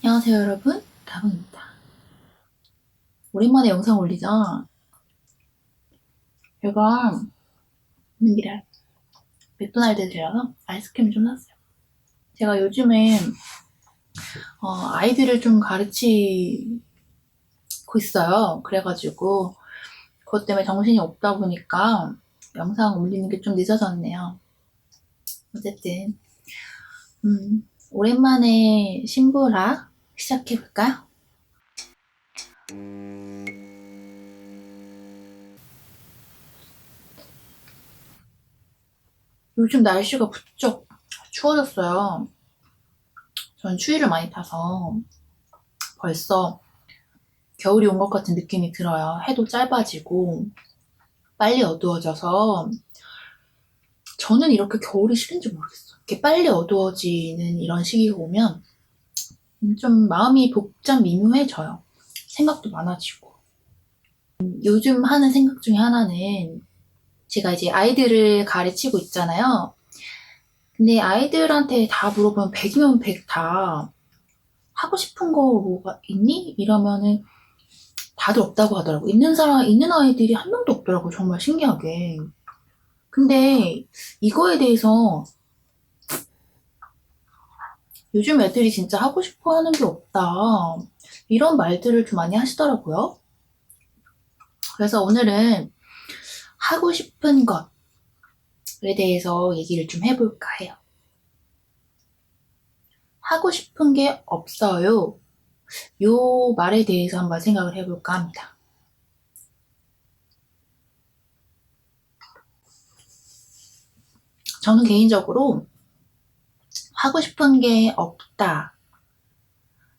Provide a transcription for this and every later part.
안녕하세요 여러분, 다봉입니다. 오랜만에 영상 올리죠? 제가 민기를 맥도날드 들려서 아이스크림 좀 샀어요. 제가 요즘에 아이들을 좀 가르치고 있어요. 그래가지고 그것 때문에 정신이 없다 보니까 영상 올리는 게 좀 늦어졌네요. 어쨌든 오랜만에 신보라 시작해볼까요? 요즘 날씨가 부쩍 추워졌어요. 전 추위를 많이 타서 벌써 겨울이 온 것 같은 느낌이 들어요. 해도 짧아지고 빨리 어두워져서 저는 이렇게 겨울이 싫은지 모르겠어요. 이렇게 빨리 어두워지는 이런 시기가 오면 좀 마음이 복잡 미묘해져요. 생각도 많아지고. 요즘 하는 생각 중에 하나는 제가 이제 아이들을 가르치고 있잖아요. 근데 아이들한테 다 물어보면 100이면 100 다 하고 싶은 거 뭐가 있니? 이러면은 다들 없다고 하더라고. 있는 아이들이 한 명도 없더라고. 정말 신기하게. 근데 이거에 대해서 요즘 애들이 진짜 하고 싶어 하는 게 없다. 이런 말들을 좀 많이 하시더라고요. 그래서 오늘은 하고 싶은 것에 대해서 얘기를 좀 해볼까 해요. 하고 싶은 게 없어요. 요 말에 대해서 한번 생각을 해볼까 합니다. 저는 개인적으로 하고 싶은 게 없다.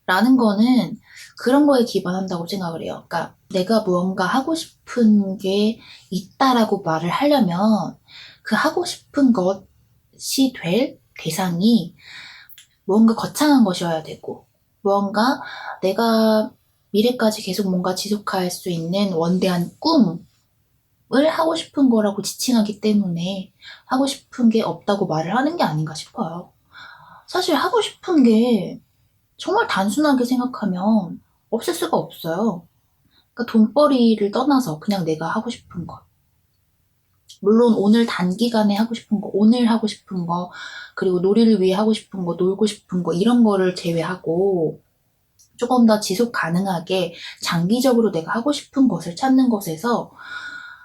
라는 거는 그런 거에 기반한다고 생각을 해요. 그러니까 내가 무언가 하고 싶은 게 있다라고 말을 하려면 그 하고 싶은 것이 될 대상이 무언가 거창한 것이어야 되고 무언가 내가 미래까지 계속 뭔가 지속할 수 있는 원대한 꿈을 하고 싶은 거라고 지칭하기 때문에 하고 싶은 게 없다고 말을 하는 게 아닌가 싶어요. 사실 하고 싶은 게 정말 단순하게 생각하면 없을 수가 없어요. 그러니까 돈벌이를 떠나서 그냥 내가 하고 싶은 것. 물론 오늘 단기간에 하고 싶은 거, 오늘 하고 싶은 거, 그리고 놀이를 위해 하고 싶은 거, 놀고 싶은 거, 이런 거를 제외하고 조금 더 지속 가능하게 장기적으로 내가 하고 싶은 것을 찾는 것에서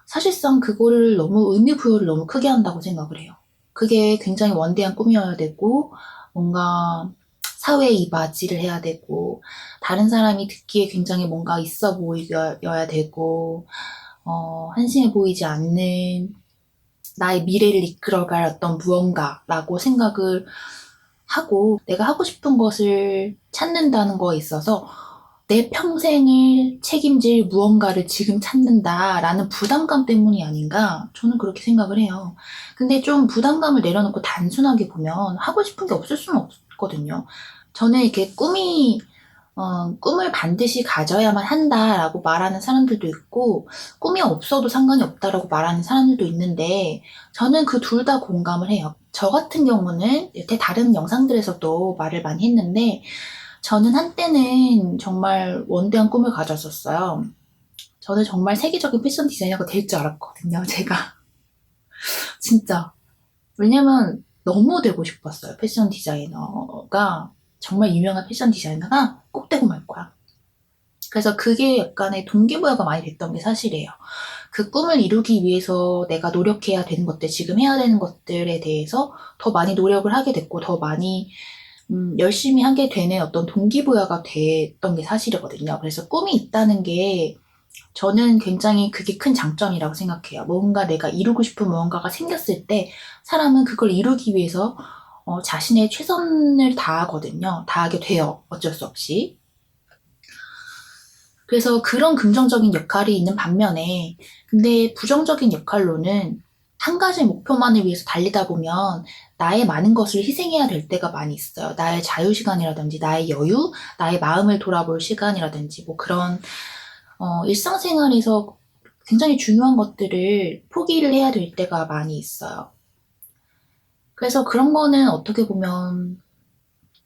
사실상 그거를 너무 의미 부여를 너무 크게 한다고 생각을 해요. 그게 굉장히 원대한 꿈이어야 되고, 뭔가 사회에 이바지를 해야 되고, 다른 사람이 듣기에 굉장히 뭔가 있어 보여야 되고, 한심해 보이지 않는 나의 미래를 이끌어갈 어떤 무언가라고 생각을 하고, 내가 하고 싶은 것을 찾는다는 거에 있어서 내 평생을 책임질 무언가를 지금 찾는다라는 부담감 때문이 아닌가 저는 그렇게 생각을 해요. 근데 좀 부담감을 내려놓고 단순하게 보면 하고 싶은 게 없을 수는 없거든요. 저는 이렇게 꿈을 반드시 가져야만 한다라고 말하는 사람들도 있고, 꿈이 없어도 상관이 없다라고 말하는 사람들도 있는데, 저는 그 둘 다 공감을 해요. 저 같은 경우는 여태 다른 영상들에서도 말을 많이 했는데, 저는 한때는 정말 원대한 꿈을 가졌었어요. 저는 정말 세계적인 패션 디자이너가 될 줄 알았거든요, 제가. 진짜. 왜냐면 너무 되고 싶었어요. 패션 디자이너가, 정말 유명한 패션 디자이너가 꼭 되고 말 거야. 그래서 그게 약간의 동기부여가 많이 됐던 게 사실이에요. 그 꿈을 이루기 위해서 내가 노력해야 되는 것들, 지금 해야 되는 것들에 대해서 더 많이 노력을 하게 됐고, 더 많이 열심히 하게 되는 어떤 동기부여가 됐던 게 사실이거든요. 그래서 꿈이 있다는 게 저는 굉장히 그게 큰 장점이라고 생각해요. 뭔가 내가 이루고 싶은 무언가가 생겼을 때 사람은 그걸 이루기 위해서 자신의 최선을 다하거든요. 다하게 돼요. 어쩔 수 없이. 그래서 그런 긍정적인 역할이 있는 반면에, 근데 부정적인 역할로는 한 가지 목표만을 위해서 달리다 보면 나의 많은 것을 희생해야 될 때가 많이 있어요. 나의 자유시간이라든지, 나의 여유, 나의 마음을 돌아볼 시간이라든지, 뭐 그런, 일상생활에서 굉장히 중요한 것들을 포기를 해야 될 때가 많이 있어요. 그래서 그런 거는 어떻게 보면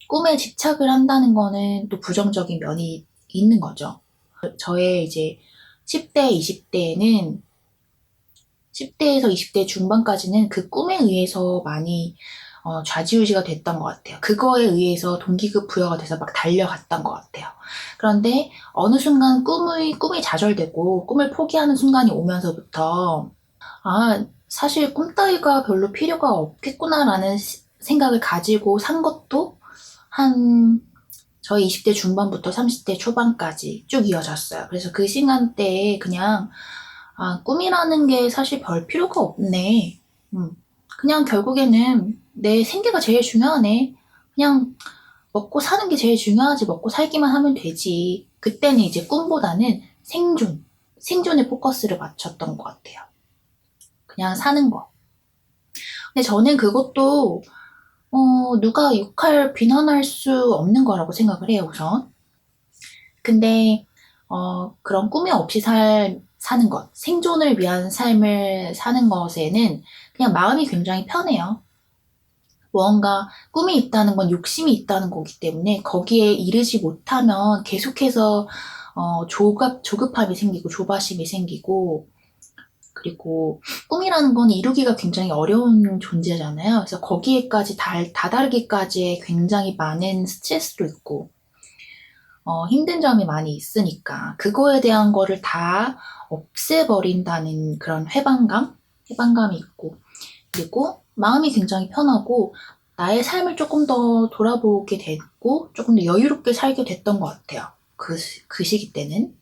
꿈에 집착을 한다는 거는 또 부정적인 면이 있는 거죠. 저의 이제 10대, 20대에는 10대에서 20대 중반까지는 그 꿈에 의해서 많이 좌지우지가 됐던 것 같아요. 그거에 의해서 동기급 부여가 돼서 막 달려갔던 것 같아요. 그런데 어느 순간 꿈이 좌절되고 꿈을 포기하는 순간이 오면서부터 사실 꿈 따위가 별로 필요가 없겠구나라는 생각을 가지고 산 것도 한 저희 20대 중반부터 30대 초반까지 쭉 이어졌어요. 그래서 그 시간대에 그냥 꿈이라는 게 사실 별 필요가 없네. 그냥 결국에는 내 생계가 제일 중요하네. 그냥 먹고 사는 게 제일 중요하지. 먹고 살기만 하면 되지. 그때는 이제 꿈보다는 생존에 포커스를 맞췄던 것 같아요. 그냥 사는 거. 근데 저는 그것도 누가 욕할, 비난할 수 없는 거라고 생각을 해요, 우선. 근데 그런 꿈이 없이 사는 것, 생존을 위한 삶을 사는 것에는 그냥 마음이 굉장히 편해요. 무언가 꿈이 있다는 건 욕심이 있다는 거기 때문에 거기에 이르지 못하면 계속해서 조급함이 생기고 조바심이 생기고, 그리고 꿈이라는 건 이루기가 굉장히 어려운 존재잖아요. 그래서 거기에까지 다다르기까지의 굉장히 많은 스트레스도 있고 힘든 점이 많이 있으니까 그거에 대한 거를 다 없애버린다는 그런 해방감이 있고, 그리고 마음이 굉장히 편하고 나의 삶을 조금 더 돌아보게 됐고 조금 더 여유롭게 살게 됐던 것 같아요. 그 시기 때는.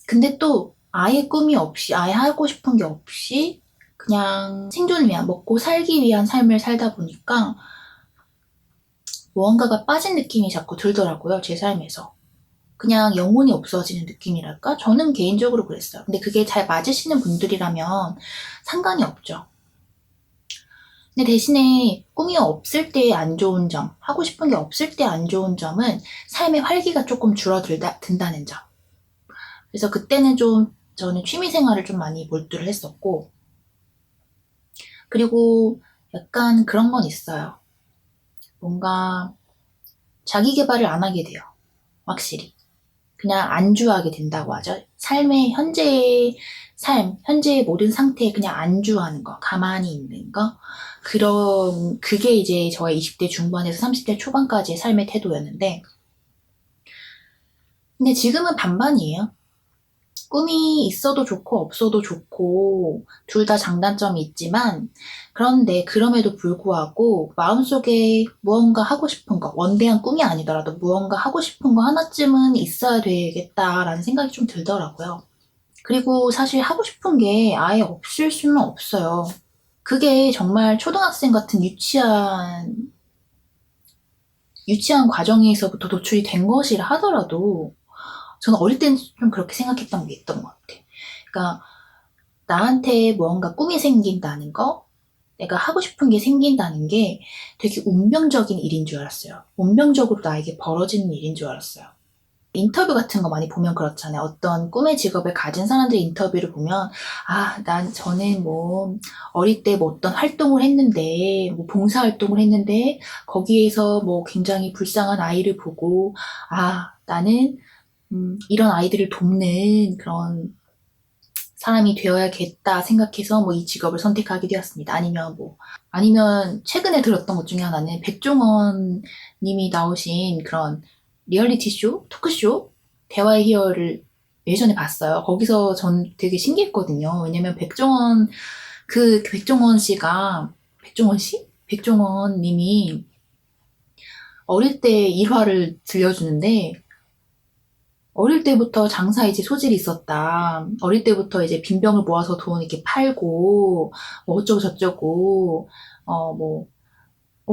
근데 또 아예 꿈이 없이, 아예 하고 싶은 게 없이 그냥 생존을 위한, 먹고 살기 위한 삶을 살다 보니까 무언가가 빠진 느낌이 자꾸 들더라고요, 제 삶에서. 그냥 영혼이 없어지는 느낌이랄까? 저는 개인적으로 그랬어요. 근데 그게 잘 맞으시는 분들이라면 상관이 없죠. 근데 대신에 꿈이 없을 때의 안 좋은 점, 하고 싶은 게 없을 때 안 좋은 점은 삶의 활기가 조금 든다는 점. 그래서 그때는 좀 저는 취미 생활을 좀 많이 몰두를 했었고, 그리고 약간 그런 건 있어요. 뭔가 자기 개발을 안 하게 돼요. 확실히. 그냥 안주하게 된다고 하죠. 삶의 현재의 현재의 모든 상태에 그냥 안주하는 거, 가만히 있는 거. 그게 이제 저의 20대 중반에서 30대 초반까지의 삶의 태도였는데, 근데 지금은 반반이에요. 꿈이 있어도 좋고 없어도 좋고 둘 다 장단점이 있지만, 그런데 그럼에도 불구하고 마음속에 무언가 하고 싶은 거, 원대한 꿈이 아니더라도 무언가 하고 싶은 거 하나쯤은 있어야 되겠다라는 생각이 좀 들더라고요. 그리고 사실 하고 싶은 게 아예 없을 수는 없어요. 그게 정말 초등학생 같은 유치한 과정에서부터 도출이 된 것이라 하더라도 저는 어릴 때는 좀 그렇게 생각했던 게 있던 것 같아요. 그러니까 나한테 무언가 꿈이 생긴다는 거, 내가 하고 싶은 게 생긴다는 게 되게 운명적인 일인 줄 알았어요. 운명적으로 나에게 벌어지는 일인 줄 알았어요. 인터뷰 같은 거 많이 보면 그렇잖아요. 어떤 꿈의 직업을 가진 사람들의 인터뷰를 보면, 저는 뭐, 어릴 때 뭐 어떤 활동을 했는데, 뭐 봉사활동을 했는데, 거기에서 뭐 굉장히 불쌍한 아이를 보고, 나는, 이런 아이들을 돕는 그런 사람이 되어야겠다 생각해서 뭐 이 직업을 선택하게 되었습니다. 아니면 최근에 들었던 것 중에 하나는 백종원 님이 나오신 그런 리얼리티 쇼, 토크쇼, 대화의 희열을 예전에 봤어요. 거기서 전 되게 신기했거든요. 왜냐면 백종원 씨가, 백종원 씨? 백종원 님이 어릴 때 일화를 들려주는데, 어릴 때부터 장사 이제 소질이 있었다. 어릴 때부터 이제 빈병을 모아서 돈 이렇게 팔고, 뭐 어쩌고 저쩌고,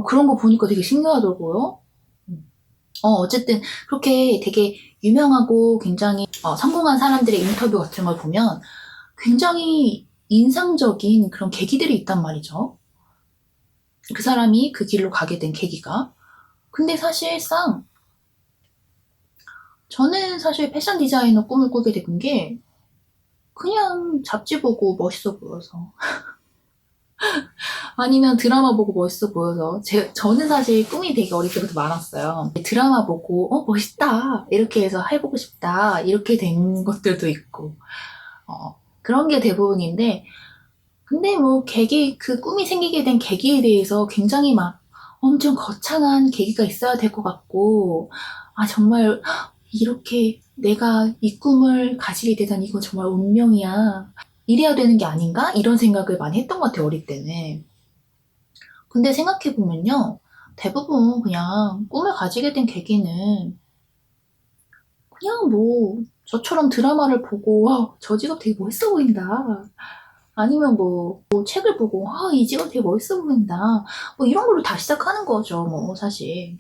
그런 거 보니까 되게 신기하더라고요. 어쨌든, 그렇게 되게 유명하고 굉장히 성공한 사람들의 인터뷰 같은 걸 보면 굉장히 인상적인 그런 계기들이 있단 말이죠. 그 사람이 그 길로 가게 된 계기가. 근데 사실상, 저는 사실 패션 디자이너 꿈을 꾸게 된 게, 그냥 잡지 보고 멋있어 보여서. 아니면 드라마 보고 멋있어 보여서. 저는 사실 꿈이 되게 어릴 때부터 많았어요. 드라마 보고, 멋있다. 이렇게 해서 해보고 싶다. 이렇게 된 것들도 있고. 그런 게 대부분인데, 근데 뭐, 그 꿈이 생기게 된 계기에 대해서 굉장히 막 엄청 거창한 계기가 있어야 될 것 같고, 아, 정말, 이렇게 내가 이 꿈을 가지게 되다니 이거 정말 운명이야. 이래야 되는 게 아닌가? 이런 생각을 많이 했던 것 같아요, 어릴 때는. 근데 생각해보면요. 대부분 그냥 꿈을 가지게 된 계기는 그냥 뭐, 저처럼 드라마를 보고, 와, 저 직업 되게 멋있어 보인다. 아니면 뭐 책을 보고, 이 직업 되게 멋있어 보인다. 뭐 이런 걸로 다 시작하는 거죠, 뭐, 사실.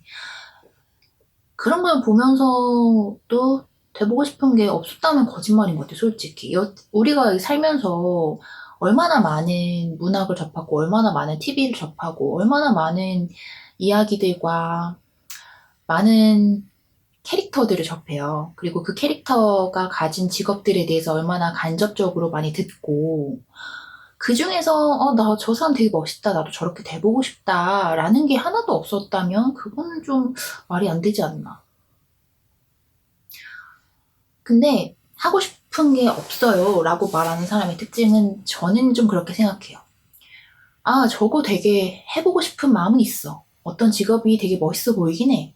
그런 걸 보면서도 돼보고 싶은 게 없었다면 거짓말인 것 같아요, 솔직히. 우리가 살면서 얼마나 많은 문학을 접하고, 얼마나 많은 TV를 접하고, 얼마나 많은 이야기들과 많은 캐릭터들을 접해요. 그리고 그 캐릭터가 가진 직업들에 대해서 얼마나 간접적으로 많이 듣고, 그 중에서, 나 저 사람 되게 멋있다. 나도 저렇게 돼보고 싶다. 라는 게 하나도 없었다면, 그거는 좀 말이 안 되지 않나. 근데 하고 싶은 게 없어요 라고 말하는 사람의 특징은 저는 좀 그렇게 생각해요. 아, 저거 되게 해보고 싶은 마음은 있어. 어떤 직업이 되게 멋있어 보이긴 해.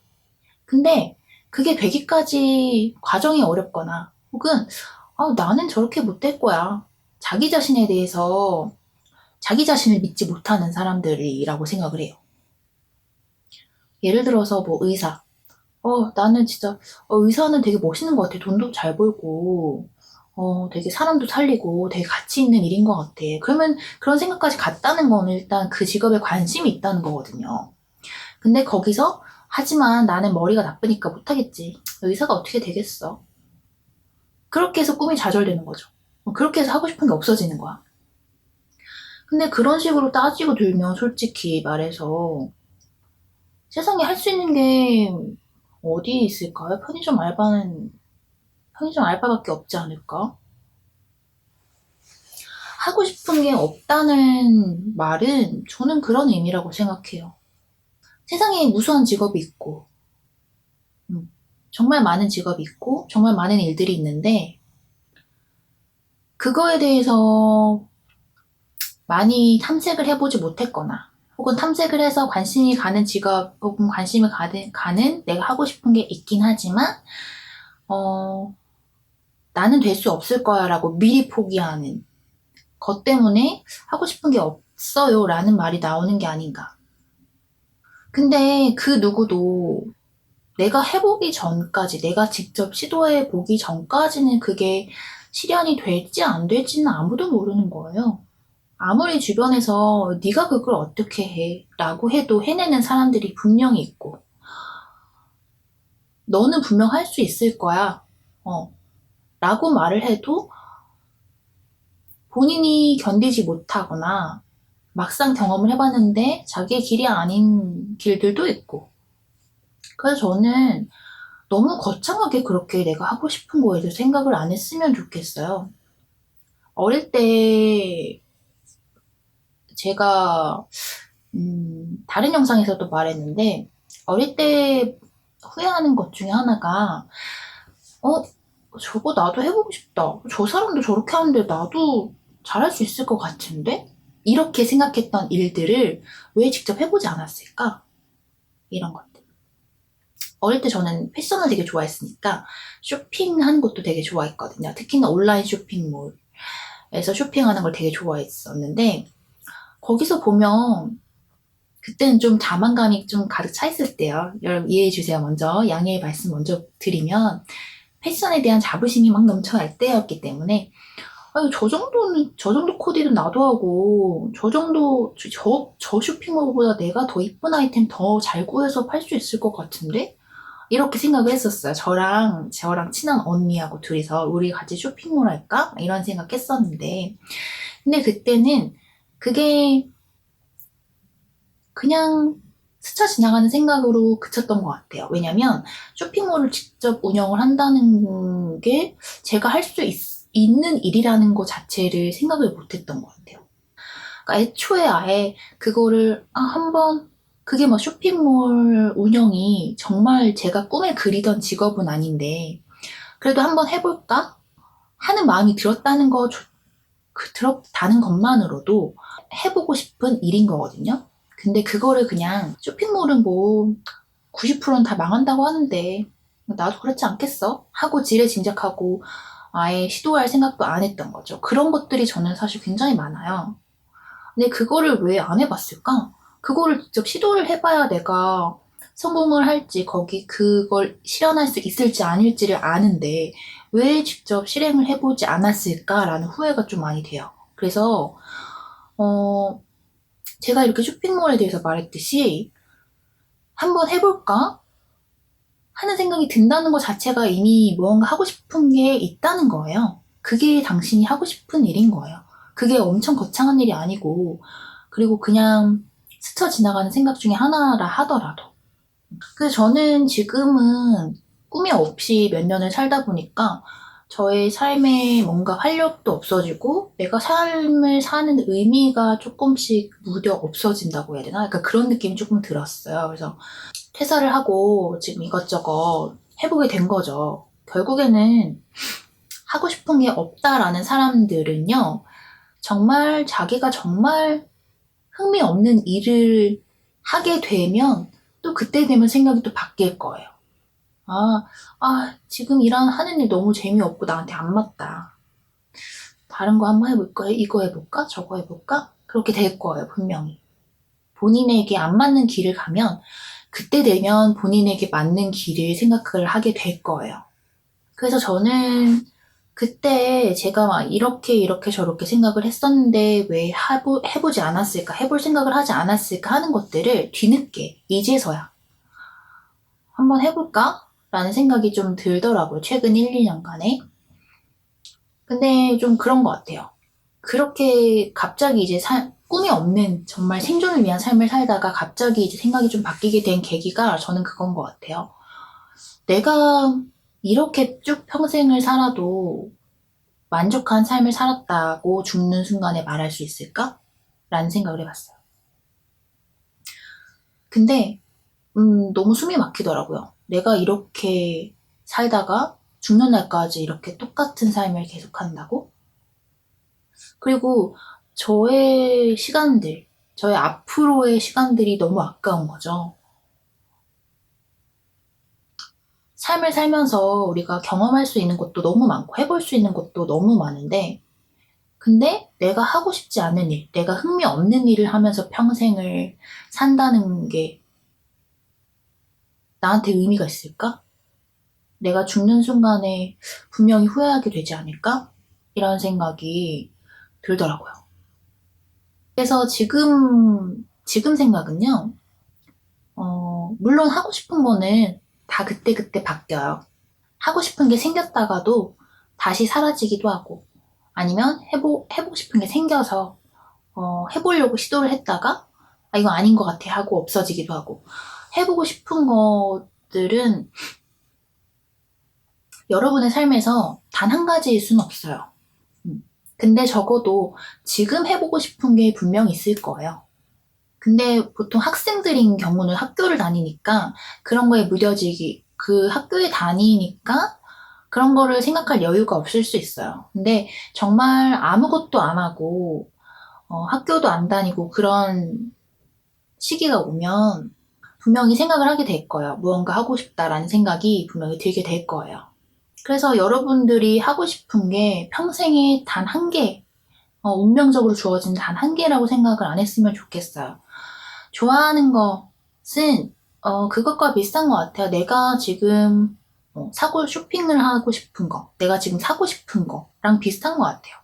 근데 그게 되기까지 과정이 어렵거나 혹은 나는 저렇게 못 될 거야. 자기 자신에 대해서 자기 자신을 믿지 못하는 사람들이라고 생각을 해요. 예를 들어서 뭐 의사. 나는 진짜, 의사는 되게 멋있는 것 같아. 돈도 잘 벌고, 되게 사람도 살리고, 되게 가치 있는 일인 것 같아. 그러면 그런 생각까지 갔다는 거는 일단 그 직업에 관심이 있다는 거거든요. 근데 거기서, 하지만 나는 머리가 나쁘니까 못하겠지. 의사가 어떻게 되겠어? 그렇게 해서 꿈이 좌절되는 거죠. 그렇게 해서 하고 싶은 게 없어지는 거야. 근데 그런 식으로 따지고 들면 솔직히 말해서 세상에 할 수 있는 게 어디에 있을까요? 편의점 알바밖에 없지 않을까? 하고 싶은 게 없다는 말은 저는 그런 의미라고 생각해요. 세상에 무수한 직업이 있고, 정말 많은 직업이 있고, 정말 많은 일들이 있는데, 그거에 대해서 많이 탐색을 해보지 못했거나, 혹은 탐색을 해서 관심이 가는 직업, 혹은 관심이 가는 내가 하고 싶은 게 있긴 하지만, 어, 나는 될 수 없을 거야 라고 미리 포기하는 것 때문에 하고 싶은 게 없어요 라는 말이 나오는 게 아닌가. 근데 그 누구도 내가 해보기 전까지, 내가 직접 시도해 보기 전까지는 그게 실현이 될지 안 될지는 아무도 모르는 거예요. 아무리 주변에서 네가 그걸 어떻게 해? 라고 해도 해내는 사람들이 분명히 있고, 너는 분명 할 수 있을 거야. 라고 말을 해도 본인이 견디지 못하거나 막상 경험을 해봤는데 자기의 길이 아닌 길들도 있고. 그래서 저는 너무 거창하게 그렇게 내가 하고 싶은 거에 대해서 생각을 안 했으면 좋겠어요. 어릴 때 제가 다른 영상에서도 말했는데 어릴 때 후회하는 것 중에 하나가 어 저거 나도 해보고 싶다. 저 사람도 저렇게 하는데 나도 잘할 수 있을 것 같은데? 이렇게 생각했던 일들을 왜 직접 해보지 않았을까? 이런 것들. 어릴 때 저는 패션을 되게 좋아했으니까 쇼핑하는 것도 되게 좋아했거든요. 특히나 온라인 쇼핑몰에서 쇼핑하는 걸 되게 좋아했었는데 거기서 보면 그때는 좀 자만감이 좀 가득 차 있을 때요. 여러분 이해해 주세요. 먼저 양해의 말씀 먼저 드리면 패션에 대한 자부심이 막 넘쳐날 때였기 때문에 아니, 저 정도 코디는 나도 하고, 저 쇼핑몰보다 내가 더 이쁜 아이템 더 잘 구해서 팔 수 있을 것 같은데? 이렇게 생각을 했었어요. 저랑 친한 언니하고 둘이서 우리 같이 쇼핑몰 할까? 이런 생각 했었는데. 근데 그때는 그게 그냥 스쳐 지나가는 생각으로 그쳤던 것 같아요. 왜냐면 쇼핑몰을 직접 운영을 한다는 게 제가 할 수 있는 일이라는 것 자체를 생각을 못 했던 것 같아요. 그러니까 애초에 아예 그거를 한번 그게 뭐 쇼핑몰 운영이 정말 제가 꿈에 그리던 직업은 아닌데 그래도 한번 해볼까 하는 마음이 들었다는 거 들었다는 것만으로도 해보고 싶은 일인 거거든요. 근데 그거를 그냥 쇼핑몰은 뭐 90%는 다 망한다고 하는데 나도 그렇지 않겠어? 하고 지레짐작하고 아예 시도할 생각도 안 했던 거죠. 그런 것들이 저는 사실 굉장히 많아요. 근데 그거를 왜 안 해봤을까? 그거를 직접 시도를 해봐야 내가 성공을 할지, 그걸 실현할 수 있을지 아닐지를 아는데, 왜 직접 실행을 해보지 않았을까라는 후회가 좀 많이 돼요. 그래서, 어, 제가 이렇게 쇼핑몰에 대해서 말했듯이, 한번 해볼까? 하는 생각이 든다는 것 자체가 이미 무언가 하고 싶은 게 있다는 거예요. 그게 당신이 하고 싶은 일인 거예요. 그게 엄청 거창한 일이 아니고, 그리고 그냥 스쳐 지나가는 생각 중에 하나라 하더라도. 그래서 저는 지금은 꿈이 없이 몇 년을 살다 보니까 저의 삶에 뭔가 활력도 없어지고 내가 삶을 사는 의미가 조금씩 무뎌 없어진다고 해야 되나? 그러니까 그런 느낌이 조금 들었어요. 그래서 퇴사를 하고 지금 이것저것 해보게 된 거죠. 결국에는 하고 싶은 게 없다라는 사람들은요, 정말 자기가 정말 흥미 없는 일을 하게 되면 또 그때 되면 생각이 또 바뀔 거예요. 아, 지금 하는 일 너무 재미없고 나한테 안 맞다. 다른 거 한번 해볼까? 이거 해볼까? 저거 해볼까? 그렇게 될 거예요, 분명히. 본인에게 안 맞는 길을 가면 그때 되면 본인에게 맞는 길을 생각을 하게 될 거예요. 그래서 저는 그때 제가 막 이렇게 저렇게 생각을 했었는데 왜 해보지 않았을까, 해볼 생각을 하지 않았을까 하는 것들을 뒤늦게, 이제서야 한번 해볼까? 라는 생각이 좀 들더라고요. 최근 1, 2년간에. 근데 좀 그런 것 같아요. 그렇게 갑자기 이제 꿈이 없는 정말 생존을 위한 삶을 살다가 갑자기 이제 생각이 좀 바뀌게 된 계기가 저는 그건 것 같아요. 내가 이렇게 쭉 평생을 살아도 만족한 삶을 살았다고 죽는 순간에 말할 수 있을까? 라는 생각을 해봤어요. 근데, 너무 숨이 막히더라고요. 내가 이렇게 살다가 죽는 날까지 이렇게 똑같은 삶을 계속한다고? 그리고 저의 시간들, 저의 앞으로의 시간들이 너무 아까운 거죠. 삶을 살면서 우리가 경험할 수 있는 것도 너무 많고 해볼 수 있는 것도 너무 많은데 근데 내가 하고 싶지 않은 일, 내가 흥미 없는 일을 하면서 평생을 산다는 게 나한테 의미가 있을까? 내가 죽는 순간에 분명히 후회하게 되지 않을까? 이런 생각이 들더라고요. 그래서 지금 생각은요, 물론 하고 싶은 거는 다 그때그때 바뀌어요. 하고 싶은 게 생겼다가도 다시 사라지기도 하고, 아니면 해보고 싶은 게 생겨서, 해보려고 시도를 했다가, 이거 아닌 것 같아 하고 없어지기도 하고, 해보고 싶은 것들은 여러분의 삶에서 단 한 가지일 수는 없어요. 근데 적어도 지금 해보고 싶은 게 분명히 있을 거예요. 근데 보통 학생들인 경우는 학교를 다니니까 그런 거에 무뎌지기, 그 학교에 다니니까 그런 거를 생각할 여유가 없을 수 있어요. 근데 정말 아무것도 안 하고, 학교도 안 다니고 그런 시기가 오면 분명히 생각을 하게 될 거예요. 무언가 하고 싶다라는 생각이 분명히 들게 될 거예요. 그래서 여러분들이 하고 싶은 게 평생에 단 한 개, 운명적으로 주어진 단 한 개라고 생각을 안 했으면 좋겠어요. 좋아하는 것은 그것과 비슷한 것 같아요. 내가 지금 쇼핑을 하고 싶은 거, 내가 지금 사고 싶은 거랑 비슷한 것 같아요.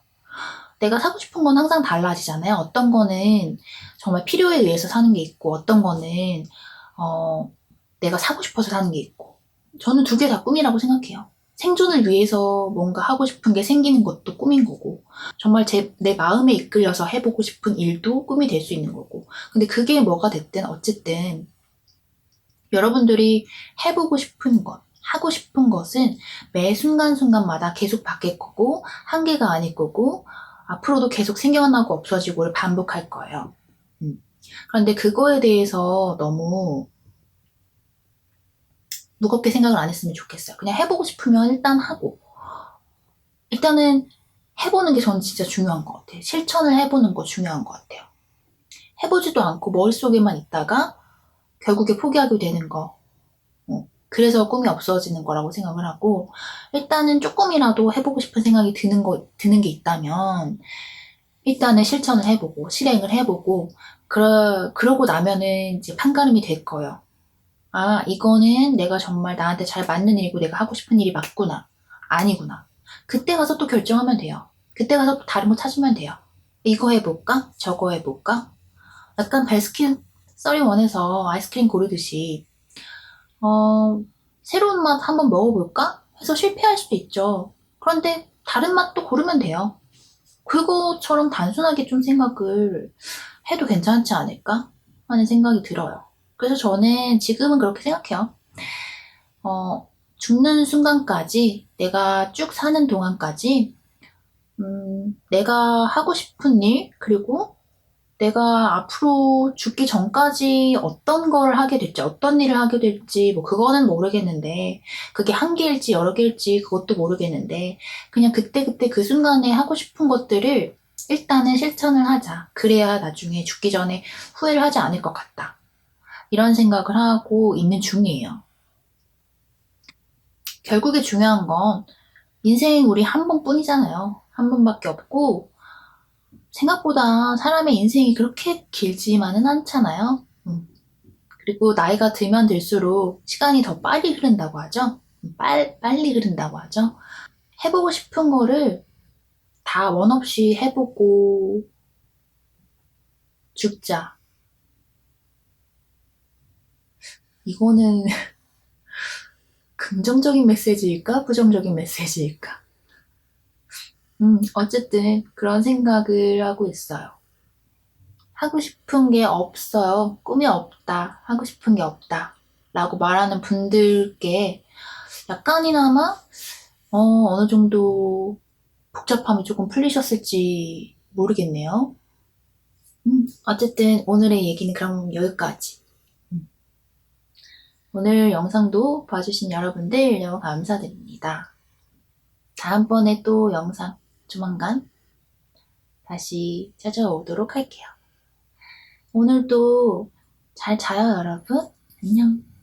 내가 사고 싶은 건 항상 달라지잖아요. 어떤 거는 정말 필요에 의해서 사는 게 있고, 어떤 거는 내가 사고 싶어서 사는 게 있고. 저는 두 개 다 꿈이라고 생각해요. 생존을 위해서 뭔가 하고 싶은 게 생기는 것도 꿈인 거고, 정말 내 마음에 이끌려서 해보고 싶은 일도 꿈이 될 수 있는 거고. 근데 그게 뭐가 됐든 어쨌든 여러분들이 해보고 싶은 것, 하고 싶은 것은 매 순간순간마다 계속 바뀔 거고, 한계가 아닐 거고, 앞으로도 계속 생겨나고 없어지고를 반복할 거예요. 그런데 그거에 대해서 너무 무겁게 생각을 안 했으면 좋겠어요. 그냥 해보고 싶으면 일단 하고, 일단은 해보는 게 저는 진짜 중요한 것 같아요. 실천을 해보는 거 중요한 것 같아요. 해보지도 않고 머릿속에만 있다가 결국에 포기하게 되는 거. 그래서 꿈이 없어지는 거라고 생각을 하고, 일단은 조금이라도 해보고 싶은 생각이 드는 게 있다면, 일단은 실천을 해보고, 실행을 해보고, 그러고 나면은 이제 판가름이 될 거예요. 아, 이거는 내가 정말 나한테 잘 맞는 일이고 내가 하고 싶은 일이 맞구나. 아니구나. 그때 가서 또 결정하면 돼요. 그때 가서 또 다른 거 찾으면 돼요. 이거 해볼까? 저거 해볼까? 약간 베스킨 31에서 아이스크림 고르듯이 새로운 맛 한번 먹어볼까? 해서 실패할 수도 있죠. 그런데 다른 맛도 고르면 돼요. 그거처럼 단순하게 좀 생각을 해도 괜찮지 않을까? 하는 생각이 들어요. 그래서 저는 지금은 그렇게 생각해요. 죽는 순간까지, 내가 쭉 사는 동안까지, 내가 하고 싶은 일, 그리고 내가 앞으로 죽기 전까지 어떤 걸 하게 될지, 어떤 일을 하게 될지, 뭐, 그거는 모르겠는데, 그게 한 개일지 여러 개일지 그것도 모르겠는데, 그냥 그때그때 그 순간에 하고 싶은 것들을 일단은 실천을 하자. 그래야 나중에 죽기 전에 후회를 하지 않을 것 같다. 이런 생각을 하고 있는 중이에요. 결국에 중요한 건 인생 우리 한 번뿐이잖아요. 한 번밖에 없고, 생각보다 사람의 인생이 그렇게 길지만은 않잖아요. 그리고 나이가 들면 들수록 시간이 더 빨리 흐른다고 하죠. 빨리 흐른다고 하죠. 해보고 싶은 거를 다 원 없이 해보고 죽자. 이거는 긍정적인 메시지일까? 부정적인 메시지일까? 어쨌든 그런 생각을 하고 있어요. 하고 싶은 게 없어요. 꿈이 없다. 하고 싶은 게 없다. 라고 말하는 분들께 약간이나마 어느 정도 복잡함이 조금 풀리셨을지 모르겠네요. 어쨌든 오늘의 얘기는 그럼 여기까지. 음, 오늘 영상도 봐주신 여러분들 너무 감사드립니다. 다음번에 또 영상 조만간 다시 찾아오도록 할게요. 오늘도 잘 자요, 여러분. 안녕.